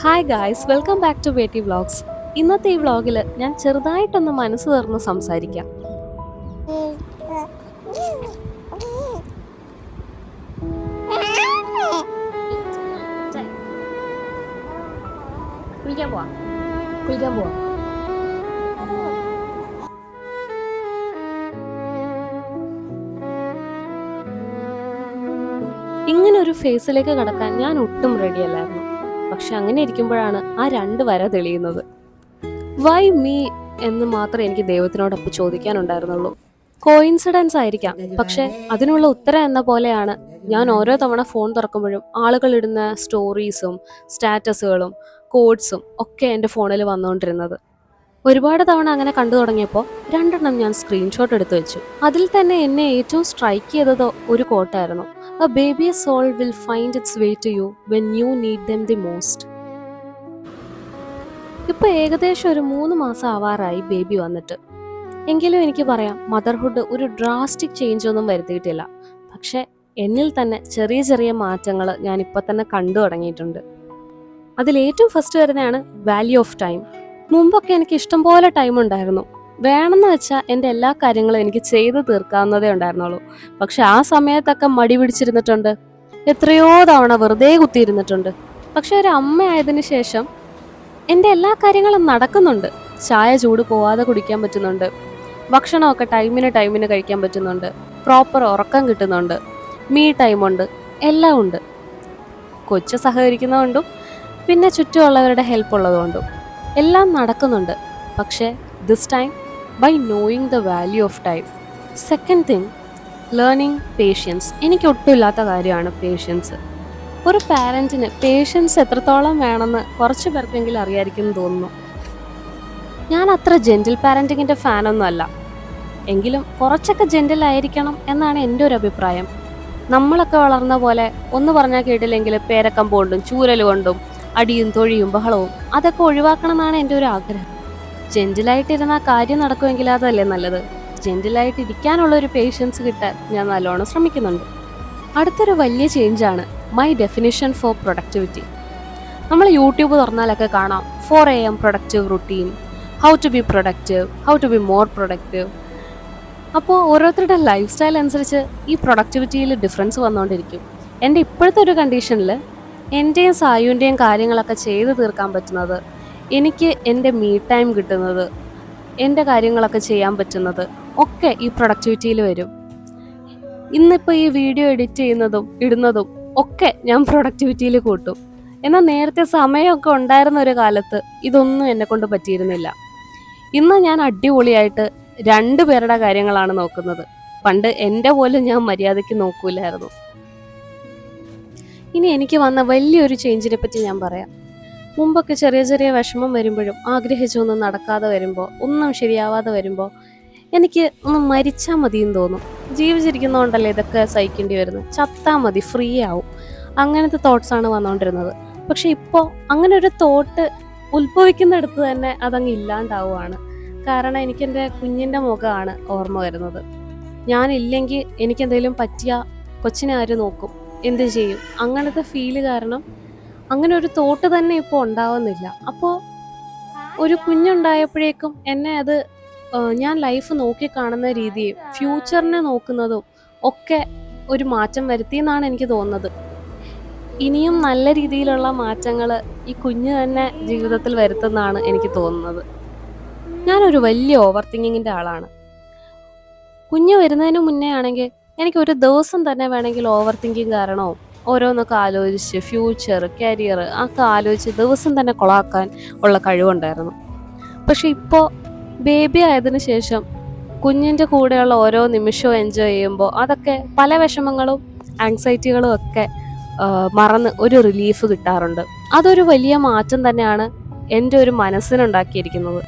Hi guys, welcome back to Betty vlogs. ഇന്നത്തെ ഈ വ്ളോഗിൽ ഞാൻ ചെറുതായിട്ടൊന്ന് മനസ്സ് തുറന്ന് സംസാരിക്കാം. കുളിക്കാൻ പോവാ. ഇങ്ങനെ ഒരു ഫേസിലേക്ക് കടക്കാൻ ഞാൻ ഒട്ടും റെഡിയല്ലായിരുന്നു. പക്ഷെ അങ്ങനെ ഇരിക്കുമ്പോഴാണ് ആ രണ്ട് വര തെളിയുന്നത്. വൈ മീ എന്ന് മാത്രമേ എനിക്ക് ദൈവത്തിനോടൊപ്പം ചോദിക്കാനുണ്ടായിരുന്നുള്ളൂ. കോയിൻസിഡൻസ് ആയിരിക്കാം, പക്ഷെ അതിനുള്ള ഉത്തരം എന്ന പോലെയാണ് ഞാൻ ഓരോ തവണ ഫോൺ തുറക്കുമ്പോഴും ആളുകൾ ഇടുന്ന സ്റ്റോറീസും സ്റ്റാറ്റസുകളും കോഡ്സും ഒക്കെ എൻ്റെ ഫോണിൽ വന്നുകൊണ്ടിരുന്നത്. ഒരുപാട് തവണ അങ്ങനെ കണ്ടു തുടങ്ങിയപ്പോൾ രണ്ടെണ്ണം ഞാൻ സ്ക്രീൻഷോട്ട് എടുത്തു വെച്ചു. അതിൽ തന്നെ എന്നെ ഏറ്റവും സ്ട്രൈക്ക് ചെയ്തത് ഒരു കോട്ടായിരുന്നു. A baby soul will find its way to you when you need them the most. ഇപ്പൊ ഏകദേശം ഒരു 3 മാസം ആവാറായി ബേബി വന്നിട്ട്. എങ്കിലും എനിക്ക് പറയാം, മദർഹുഡ് ഒരു ഡ്രാസ്റ്റിക് ചേഞ്ച് ഒന്നും വരുത്തിയിട്ടില്ല. പക്ഷെ എന്നിൽ തന്നെ ചെറിയ ചെറിയ മാറ്റങ്ങൾ ഞാൻ ഇപ്പൊ തന്നെ കണ്ടു തുടങ്ങിയിട്ടുണ്ട്. അതിലേറ്റവും ഫസ്റ്റ് വരുന്നതാണ് വാല്യൂ ഓഫ് ടൈം. മുമ്പൊക്കെ എനിക്ക് ഇഷ്ടംപോലെ ടൈം ഉണ്ടായിരുന്നു. വേണമെന്ന് വെച്ചാൽ എൻ്റെ എല്ലാ കാര്യങ്ങളും എനിക്ക് ചെയ്തു തീർക്കാവുന്നതേ ഉണ്ടായിരുന്നുള്ളൂ. പക്ഷെ ആ സമയത്തൊക്കെ മടി പിടിച്ചിരുന്നിട്ടുണ്ട്. എത്രയോ തവണ വെറുതെ കുത്തിയിരുന്നിട്ടുണ്ട്. പക്ഷെ ഒരു അമ്മയായതിനു ശേഷം എൻ്റെ എല്ലാ കാര്യങ്ങളും നടക്കുന്നുണ്ട്. ചായ ചൂട് പോവാതെ കുടിക്കാൻ പറ്റുന്നുണ്ട്. ഭക്ഷണമൊക്കെ ടൈമിന് കഴിക്കാൻ പറ്റുന്നുണ്ട്. പ്രോപ്പർ ഉറക്കം കിട്ടുന്നുണ്ട്. മീ ടൈമുണ്ട്. എല്ലാം ഉണ്ട്. കൊച്ചു സഹകരിക്കുന്നതുകൊണ്ടും പിന്നെ ചുറ്റുമുള്ളവരുടെ ഹെൽപ്പ് ഉള്ളതുകൊണ്ടും എല്ലാം നടക്കുന്നുണ്ട്. പക്ഷേ this time by knowing the value of time. Second thing, learning patience. എനിക്ക് ഒട്ടുമില്ലാത്ത കാര്യമാണ് പേഷ്യൻസ്. ഒരു പാരൻറ്റിന് പേഷ്യൻസ് എത്രത്തോളം വേണമെന്ന് കുറച്ച് പേർക്കെങ്കിലും അറിയാമായിരിക്കും എന്ന് തോന്നുന്നു. ഞാൻ അത്ര ജെൻറ്റിൽ പാരൻറ്റിങ്ങിൻ്റെ ഫാനൊന്നും അല്ല. എങ്കിലും കുറച്ചൊക്കെ ജെൻറ്റിൽ ആയിരിക്കണം എന്നാണ് എൻ്റെ ഒരു അഭിപ്രായം. നമ്മളൊക്കെ വളർന്ന പോലെ ഒന്ന് പറഞ്ഞാൽ കേട്ടില്ലെങ്കിൽ പേരക്കം കൊണ്ടും ചൂരൽ കൊണ്ടും അടിയും തൊഴിയും ബഹളവും അതൊക്കെ ഒഴിവാക്കണം എന്നാണ് എൻ്റെ ഒരു ആഗ്രഹം. ജെൻറ്റിലായിട്ടിരുന്നാൽ കാര്യം നടക്കുമെങ്കിൽ അതല്ലേ നല്ലത്. ജെൻറ്റിലായിട്ട് ഇരിക്കാനുള്ള ഒരു പേഷ്യൻസ് കിട്ടാൻ ഞാൻ നല്ലോണം ശ്രമിക്കുന്നുണ്ട്. അടുത്തൊരു വലിയ ചേഞ്ചാണ് മൈ ഡെഫിനിഷൻ ഫോർ പ്രൊഡക്ടിവിറ്റി. നമ്മൾ യൂട്യൂബ് തുറന്നാലൊക്കെ കാണാം 4 AM productive routine, how to be productive, how to be more productive. അപ്പോൾ ഓരോരുത്തരുടെ ലൈഫ് സ്റ്റൈൽ അനുസരിച്ച് ഈ പ്രൊഡക്ടിവിറ്റിയിൽ ഡിഫറൻസ് വന്നുകൊണ്ടിരിക്കും. എൻ്റെ ഇപ്പോഴത്തെ ഒരു കണ്ടീഷനിൽ എൻ്റെയും സായുവിൻ്റെയും കാര്യങ്ങളൊക്കെ ചെയ്തു തീർക്കാൻ പറ്റുന്നത്, എനിക്ക് എൻ്റെ മീ ടൈം കിട്ടുന്നത്, എൻ്റെ കാര്യങ്ങളൊക്കെ ചെയ്യാൻ പറ്റുന്നത് ഒക്കെ ഈ പ്രൊഡക്ടിവിറ്റിയിൽ വരും. ഇന്നിപ്പോൾ ഈ വീഡിയോ എഡിറ്റ് ചെയ്യുന്നതും ഇടുന്നതും ഒക്കെ ഞാൻ പ്രൊഡക്ടിവിറ്റിയിൽ കൂട്ടും. എന്നാൽ നേരത്തെ സമയമൊക്കെ ഉണ്ടായിരുന്ന ഒരു കാലത്ത് ഇതൊന്നും എന്നെ കൊണ്ട് പറ്റിയിരുന്നില്ല. ഇന്ന് ഞാൻ അടിപൊളിയായിട്ട് 2 പേരുടെ കാര്യങ്ങളാണ് നോക്കുന്നത്. പണ്ട് എൻ്റെ പോലും ഞാൻ മര്യാദയ്ക്ക് നോക്കൂലായിരുന്നു. ഇനി എനിക്ക് വന്ന വലിയൊരു ചേഞ്ചിനെ പറ്റി ഞാൻ പറയാം. മുമ്പൊക്കെ ചെറിയ ചെറിയ വിഷമം വരുമ്പോഴും ആഗ്രഹിച്ചൊന്നും നടക്കാതെ വരുമ്പോൾ, ഒന്നും ശരിയാവാതെ വരുമ്പോൾ എനിക്ക് ഒന്ന് മരിച്ചാൽ മതിയെന്ന് തോന്നും. ജീവിച്ചിരിക്കുന്നതുകൊണ്ടല്ലേ ഇതൊക്കെ സഹിക്കേണ്ടി വരുന്നത്. ചത്താൽ മതി, ഫ്രീ ആവും, അങ്ങനത്തെ തോട്ട്സാണ് വന്നുകൊണ്ടിരുന്നത്. പക്ഷെ ഇപ്പോൾ അങ്ങനെ ഒരു തോട്ട് ഉത്ഭവിക്കുന്നിടത്ത് തന്നെ അതങ്ങ് ഇല്ലാണ്ടാവുകയാണ്. കാരണം എനിക്കെൻ്റെ കുഞ്ഞിൻ്റെ മുഖമാണ് ഓർമ്മ വരുന്നത്. ഞാനില്ലെങ്കിൽ എനിക്കെന്തെങ്കിലും പറ്റിയാൽ കൊച്ചിനെ ആര് നോക്കും, എന്ത് ചെയ്യും, അങ്ങനത്തെ ഫീല് കാരണം അങ്ങനെ ഒരു തോട്ട് തന്നെ ഇപ്പോൾ ഉണ്ടാവുന്നില്ല. അപ്പോൾ ഒരു കുഞ്ഞുണ്ടായപ്പോഴേക്കും എന്നെ അത് ഞാൻ ലൈഫ് നോക്കി കാണുന്ന രീതിയും ഫ്യൂച്ചറിനെ നോക്കുന്നതും ഒക്കെ ഒരു മാറ്റം വരുത്തി എന്നാണ് എനിക്ക് തോന്നുന്നത്. ഇനിയും നല്ല രീതിയിലുള്ള മാറ്റങ്ങൾ ഈ കുഞ്ഞ് തന്നെ ജീവിതത്തിൽ വരുത്തുന്നതാണ് എനിക്ക് തോന്നുന്നത്. ഞാനൊരു വലിയ ഓവർ തിങ്കിങ്ങിൻ്റെ ആളാണ്. കുഞ്ഞ് വരുന്നതിന് മുന്നേ ആണെങ്കിൽ എനിക്ക് ഒരു ദിവസം തന്നെ വേണമെങ്കിൽ ഓവർ തിങ്കിങ് കാരണവും ഓരോന്നൊക്കെ ആലോചിച്ച് ഫ്യൂച്ചർ, കരിയർ ഒക്കെ ആലോചിച്ച് ദിവസം തന്നെ കൊളാക്കാൻ ഉള്ള കഴിവുണ്ടായിരുന്നു. പക്ഷെ ഇപ്പോൾ ബേബി ആയതിനു ശേഷം കുഞ്ഞിൻ്റെ കൂടെയുള്ള ഓരോ നിമിഷവും എൻജോയ് ചെയ്യുമ്പോൾ അതൊക്കെ പല വിഷമങ്ങളും ആങ്സൈറ്റികളും ഒക്കെ മറന്ന് ഒരു റിലീഫ് കിട്ടാറുണ്ട്. അതൊരു വലിയ മാറ്റം തന്നെയാണ് എൻ്റെ ഒരു മനസ്സിനുണ്ടാക്കിയിരിക്കുന്നത്.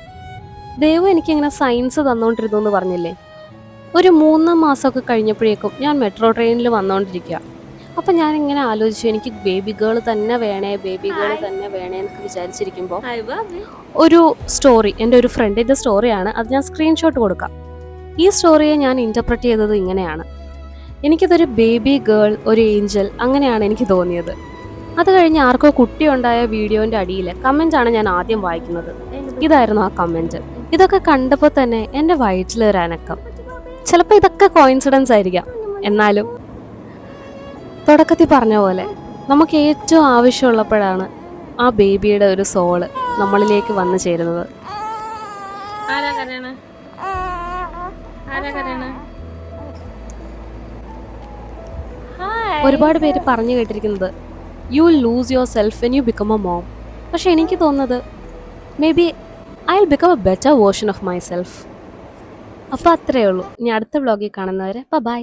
ദൈവം എനിക്കിങ്ങനെ സയൻസ് തന്നുകൊണ്ടിരുന്നു എന്ന് പറഞ്ഞില്ലേ. ഒരു 3 മാസമൊക്കെ കഴിഞ്ഞപ്പോഴേക്കും ഞാൻ മെട്രോ ട്രെയിനിൽ വന്നുകൊണ്ടിരിക്കുക. അപ്പം ഞാനിങ്ങനെ ആലോചിച്ചു, എനിക്ക് ബേബി ഗേൾ തന്നെ വേണേ എന്നൊക്കെ വിചാരിച്ചിരിക്കുമ്പോൾ ഒരു സ്റ്റോറി, എൻ്റെ ഒരു ഫ്രണ്ടിൻ്റെ സ്റ്റോറിയാണ്, അത് ഞാൻ സ്ക്രീൻഷോട്ട് കൊടുക്കാം. ഈ സ്റ്റോറിയെ ഞാൻ ഇൻ്റർപ്രറ്റ് ചെയ്തത് ഇങ്ങനെയാണ്. എനിക്കിതൊരു ബേബി ഗേൾ, ഒരു ഏഞ്ചൽ അങ്ങനെയാണ് എനിക്ക് തോന്നിയത്. അത് കഴിഞ്ഞ് ആർക്കോ കുട്ടിയുണ്ടായ വീഡിയോന്റെ അടിയിൽ കമന്റ് ആണ് ഞാൻ ആദ്യം വായിക്കുന്നത്. ഇതായിരുന്നു ആ കമന്റ്. ഇതൊക്കെ കണ്ടപ്പോൾ തന്നെ എൻ്റെ വയറ്റിലൊരു അനക്കം. ചിലപ്പോൾ ഇതൊക്കെ കോയിൻസിഡൻസ് ആയിരിക്കാം. എന്നാലും തുടക്കത്തിൽ പറഞ്ഞ പോലെ നമുക്ക് ഏറ്റവും ആവശ്യമുള്ളപ്പോഴാണ് ആ ബേബിയുടെ ഒരു സോള് നമ്മളിലേക്ക് വന്നു ചേരുന്നത്. ആരാ കരയണ? ആരാ കരയണ? ഒരുപാട് പേര് പറഞ്ഞു കേട്ടിരിക്കുന്നത് you will lose yourself when you become a mom. പക്ഷെ എനിക്ക് തോന്നുന്നത് maybe I will become a better version of myself. അപ്പോൾ അത്രയേ ഉള്ളൂ. ഇനി അടുത്ത വ്ളോഗിൽ കാണുന്നവരെ ബൈ.